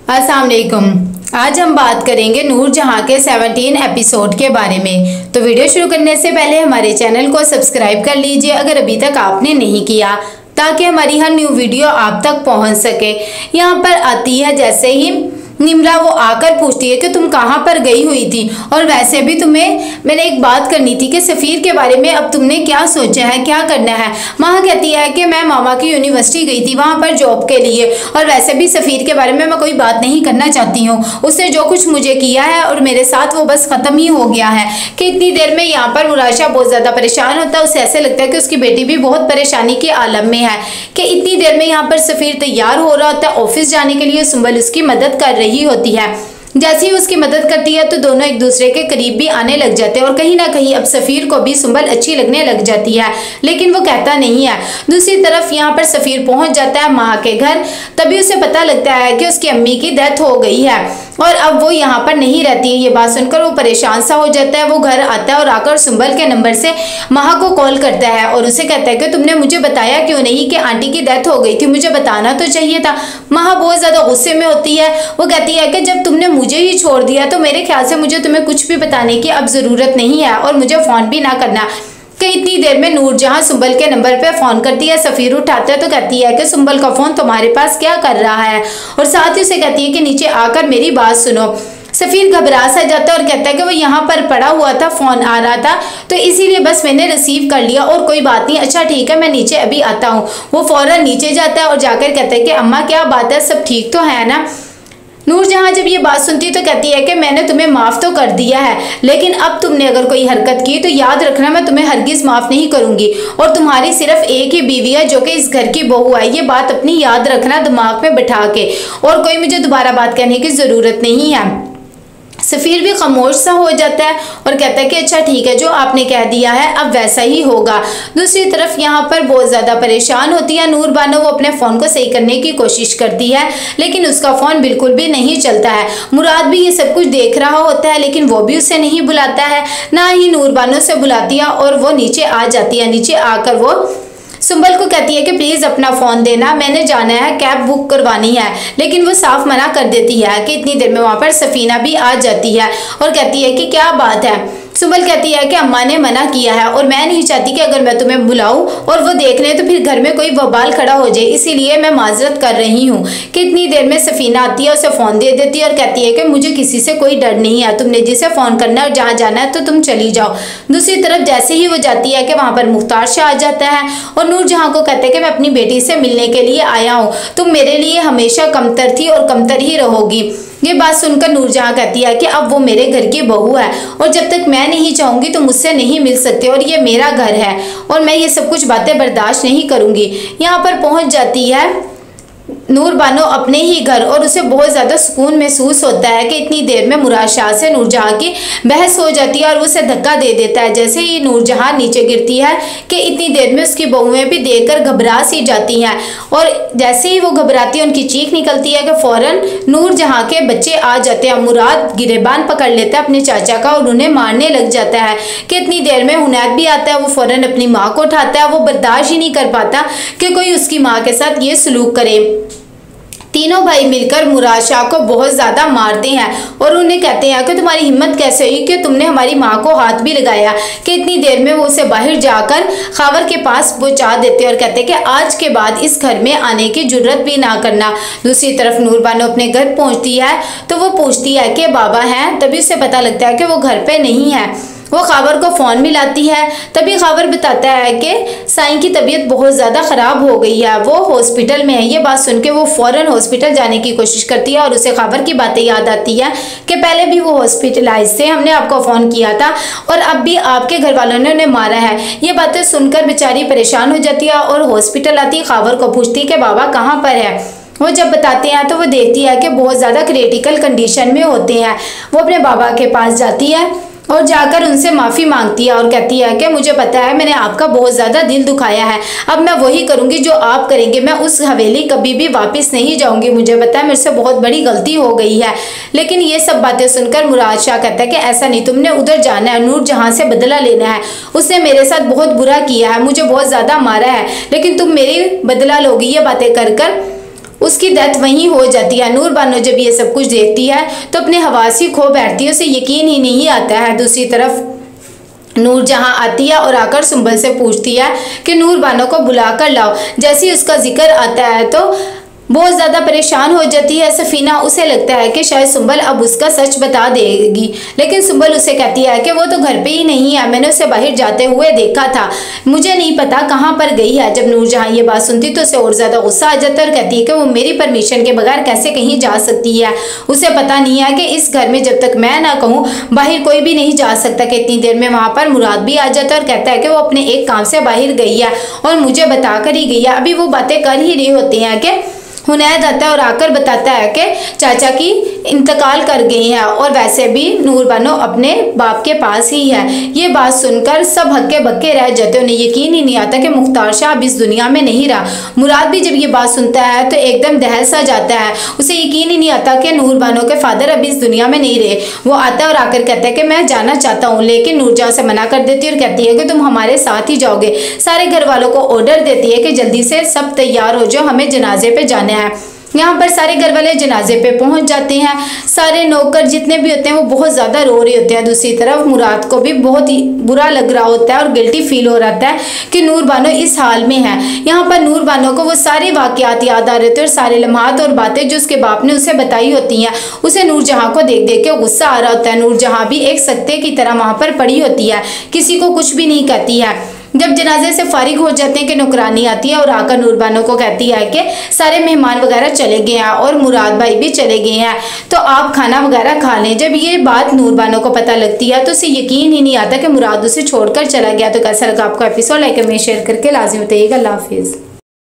अस्सलाम वालेकुम। आज हम बात करेंगे नूरजहां के 17 एपिसोड के बारे में। तो वीडियो शुरू करने से पहले हमारे चैनल को सब्सक्राइब कर लीजिए अगर अभी तक आपने नहीं किया, ताकि हमारी हर न्यू वीडियो आप तक पहुंच सके। यहाँ पर आती है जैसे ही निम्रा, वो आकर पूछती है कि तुम कहाँ पर गई हुई थी, और वैसे भी तुम्हें मैंने एक बात करनी थी कि सफ़ीर के बारे में अब तुमने क्या सोचा है, क्या करना है। माँ कहती है कि मैं मामा की यूनिवर्सिटी गई थी वहाँ पर जॉब के लिए, और वैसे भी सफ़ीर के बारे में मैं कोई बात नहीं करना चाहती हूँ। उसने जो कुछ मुझे किया है और मेरे साथ वो बस ख़त्म ही हो गया है। कि इतनी देर में यहाँ पर मुराशा बहुत ज़्यादा परेशान होता है। उसे ऐसे लगता है कि उसकी बेटी भी बहुत परेशानी के आलम में है। कि इतनी देर में यहाँ पर सफ़ीर तैयार हो रहा होता है ऑफिस जाने के लिए। सुंबल उसकी मदद कर रही होती है। जैसे ही उसकी मदद करती है तो दोनों एक दूसरे के करीब भी आने लग जाते हैं, और कहीं ना कहीं अब सफ़ीर को भी सुंबल अच्छी लगने लग जाती है, लेकिन वो कहता नहीं है। दूसरी तरफ यहाँ पर सफ़ीर पहुंच जाता है माँ के घर। तभी उसे पता लगता है कि उसकी अम्मी की डेथ हो गई है और अब वो यहाँ पर नहीं रहती है। ये बात सुनकर वो परेशान सा हो जाता है। वो घर आता है और आकर सुंबल के नंबर से माँ को कॉल करता है और उसे कहता है कि तुमने मुझे बताया क्यों नहीं कि आंटी की डेथ हो गई थी, मुझे बताना तो चाहिए था। माँ बहुत ज़्यादा गुस्से में होती है। वो कहती है कि जब तुमने मुझे ही छोड़ दिया तो मेरे ख्याल से मुझे तुम्हें कुछ भी बताने की अब ज़रूरत नहीं है, और मुझे फ़ोन भी ना करना। कि इतनी देर में नूरजहां सुंबल के नंबर पे फ़ोन करती है। सफ़ीर उठाता है तो कहती है कि सुंबल का फ़ोन तुम्हारे पास क्या कर रहा है, और साथ ही उसे कहती है कि नीचे आकर मेरी बात सुनो। सफ़ीर घबरा सा जाता है और कहता है कि वो यहाँ पर पड़ा हुआ था, फ़ोन आ रहा था तो इसीलिए बस मैंने रिसीव कर लिया, और कोई बात नहीं, अच्छा ठीक है मैं नीचे अभी आता हूँ। वो फ़ौरन नीचे जाता है और जाकर कहता है कि अम्मा क्या बात है, सब ठीक तो है ना। नूरजहां जब ये बात सुनती है तो कहती है कि मैंने तुम्हें माफ़ तो कर दिया है, लेकिन अब तुमने अगर कोई हरकत की तो याद रखना मैं तुम्हें हरगिज़ माफ़ नहीं करूंगी, और तुम्हारी सिर्फ एक ही बीवी है जो कि इस घर की बहू है। ये बात अपनी याद रखना दिमाग में बिठा के, और कोई मुझे दोबारा बात कहने की ज़रूरत नहीं है। सफ़ीर भी खामोश सा हो जाता है और कहता है कि अच्छा ठीक है, जो आपने कह दिया है अब वैसा ही होगा। दूसरी तरफ यहाँ पर बहुत ज़्यादा परेशान होती है नूर बानो। वो अपने फ़ोन को सही करने की कोशिश करती है, लेकिन उसका फ़ोन बिल्कुल भी नहीं चलता है। मुराद भी ये सब कुछ देख रहा होता है, लेकिन वो भी उसे नहीं बुलाता है, ना ही नूर बानो से बुलाती है, और वो नीचे आ जाती है। नीचे आकर वो सुंबल को कहती है कि प्लीज़ अपना फ़ोन देना, मैंने जाना है, कैब बुक करवानी है, लेकिन वो साफ मना कर देती है। कि इतनी देर में वहाँ पर सफ़ीना भी आ जाती है और कहती है कि क्या बात है। सुंबल कहती है कि अम्मा ने मना किया है और मैं नहीं चाहती कि अगर मैं तुम्हें बुलाऊं और वो देख लें तो फिर घर में कोई बवाल खड़ा हो जाए, इसीलिए मैं माजरत कर रही हूँ। कि इतनी देर में सफ़ीना आती है, उसे फ़ोन दे देती है और कहती है कि मुझे किसी से कोई डर नहीं है, तुमने जिसे फ़ोन करना है और जहाँ जाना है तो तुम चली जाओ। दूसरी तरफ जैसे ही वो जाती है कि वहाँ पर मुख्तार शाह आ जाता है और नूरजहां को कहते हैं कि मैं अपनी बेटी से मिलने के लिए आया हूँ, तुम मेरे लिए हमेशा कमतर थी और कमतर ही रहोगी। ये बात सुनकर नूरजहां कहती है कि अब वो मेरे घर की बहू है और जब तक मैं नहीं चाहूँगी तो मुझसे नहीं मिल सकते, और ये मेरा घर है और मैं ये सब कुछ बातें बर्दाश्त नहीं करूँगी। यहाँ पर पहुँच जाती है नूर बानो अपने ही घर, और उसे बहुत ज़्यादा सुकून महसूस होता है। कि इतनी देर में मुराद शाह से नूरजहां की बहस हो जाती है और उसे धक्का दे देता है। जैसे ही नूरजहां नीचे गिरती है कि इतनी देर में उसकी बहुएं भी देखकर घबरा सी जाती हैं, और जैसे ही वो घबराती है उनकी चीख निकलती है कि फ़ौरन नूरजहां के बच्चे आ जाते हैं। मुराद गिरेबान पकड़ लेता है अपने चाचा का और उन्हें मारने लग जाता है। कि इतनी देर में हुनैद भी आता है, वो फ़ौरन अपनी माँ को उठाता है। वो बर्दाश्त ही नहीं कर पाता कि कोई उसकी माँ के साथ ये सलूक करे। तीनों भाई मिलकर मुराद शाह को बहुत ज़्यादा मारते हैं और उन्हें कहते हैं कि तुम्हारी हिम्मत कैसे हुई कि तुमने हमारी माँ को हाथ भी लगाया। कि इतनी देर में वो उसे बाहर जाकर खावर के पास पहुँचा देते हैं और कहते हैं कि आज के बाद इस घर में आने की जुर्रत भी ना करना। दूसरी तरफ नूर बानो अपने घर पहुँचती है तो वो पूछती है कि बाबा हैं, तभी उसे पता लगता है कि वो घर पर नहीं है। वो खावर को फ़ोन मिलाती है, तभी खावर बताता है कि साईं की तबीयत बहुत ज़्यादा ख़राब हो गई है, वो हॉस्पिटल में है। ये बात सुन के वो फ़ौरन हॉस्पिटल जाने की कोशिश करती है और उसे खावर की बातें याद आती है कि पहले भी वो हॉस्पिटलाइज थे, हमने आपको फ़ोन किया था और अब भी आपके घर वालों ने उन्हें मारा है। ये बातें सुनकर बेचारी परेशान हो जाती है और हॉस्पिटल आती, खावर को पूछती है कि बाबा कहाँ पर है। वो जब बताते हैं तो वो देखती है कि बहुत ज़्यादा क्रिटिकल कंडीशन में होते हैं। वो अपने बाबा के पास जाती है और जाकर उनसे माफ़ी मांगती है और कहती है कि मुझे पता है मैंने आपका बहुत ज़्यादा दिल दुखाया है, अब मैं वही करूँगी जो आप करेंगे, मैं उस हवेली कभी भी वापस नहीं जाऊँगी, मुझे पता है मेरे से बहुत बड़ी गलती हो गई है। लेकिन ये सब बातें सुनकर मुराद शाह कहता है कि ऐसा नहीं, तुमने उधर जाना है, नूरजहां से बदला लेना है, उसने मेरे साथ बहुत बुरा किया है, मुझे बहुत ज़्यादा मारा है, लेकिन तुम मेरी बदला लोगी। ये बातें कर कर उसकी डेथ वहीं हो जाती है। नूर बानो जब ये सब कुछ देखती है तो अपने हवास ही खो बैठती है, उसे यकीन ही नहीं आता है। दूसरी तरफ नूर जहां आती है और आकर सुंबल से पूछती है कि नूर बानो को बुला कर लाओ। जैसे ही उसका जिक्र आता है तो बहुत ज़्यादा परेशान हो जाती है सफीना। उसे लगता है कि शायद सुंबल अब उसका सच बता देगी, लेकिन सुंबल उसे कहती है कि वो तो घर पे ही नहीं है, मैंने उसे बाहर जाते हुए देखा था, मुझे नहीं पता कहाँ पर गई है। जब नूरजहां ये बात सुनती तो उसे और ज़्यादा गुस्सा आ जाता है और कहती है कि वो मेरी परमिशन के बगैर कैसे कहीं जा सकती है। उसे पता नहीं है कि इस घर में जब तक मैं ना कहूँ बाहर कोई भी नहीं जा सकता। कि इतनी देर में वहाँ पर मुराद भी आ जाता है और कहता है कि वो अपने एक काम से बाहर गई है और मुझे बता कर ही गई है। अभी वो बातें कर ही रहे होते हैं कि हुनैद आता है और आकर बताता है कि चाचा की इंतकाल कर गई है और वैसे भी नूर बानो अपने बाप के पास ही है। ये बात सुनकर सब हक्के बक्के रह जाते हैं, उन्हें यकीन ही नहीं आता कि मुख्तार शाह अब इस दुनिया में नहीं रहा। मुराद भी जब ये बात सुनता है तो एकदम दहल सा जाता है, उसे यकीन ही नहीं आता कि नूर बानो के फादर अब इस दुनिया में नहीं रहे। वो आता है और आकर कहता है कि मैं जाना चाहता हूँ, लेकिन नूरजहां से मना कर देती है और कहती है कि तुम हमारे साथ ही जाओगे। सारे घर वालों को ऑर्डर देती है कि जल्दी से सब तैयार हो जाओ, हमें जनाजे पे जाना है। यहाँ पर सारे घर वाले जनाजे पे पहुंच जाते हैं। सारे नौकर जितने भी होते हैं वो बहुत ज़्यादा रो रहे होते हैं। दूसरी तरफ मुराद को भी बहुत ही बुरा लग रहा होता है और गिल्टी फील हो रहा है कि नूर बानो इस हाल में है। यहाँ पर नूर बानो को वो सारे वाकयात याद आ रहे थे और सारे लम्हात और बातें जो उसके बाप ने उसे बताई होती हैं। उसे नूरजहां को देख देख के गुस्सा आ रहा होता है। नूरजहां भी एक सत्ते की तरह वहाँ पर पड़ी होती है, किसी को कुछ भी नहीं कहती है। जब जनाजे से फारिग हो जाते हैं कि नौकरानी आती है और आकर नूर बानो को कहती है कि सारे मेहमान वगैरह चले गए हैं और मुराद भाई भी चले गए हैं, तो आप खाना वगैरह खा लें। जब ये बात नूर बानो को पता लगती है तो उसे यकीन ही नहीं आता कि मुराद उसे छोड़कर चला गया। तो कैसा लगा आपको एपिसोड? लाइक कमेंट शेयर करके लाजिम बताइएगा। अल्लाह हाफिज़।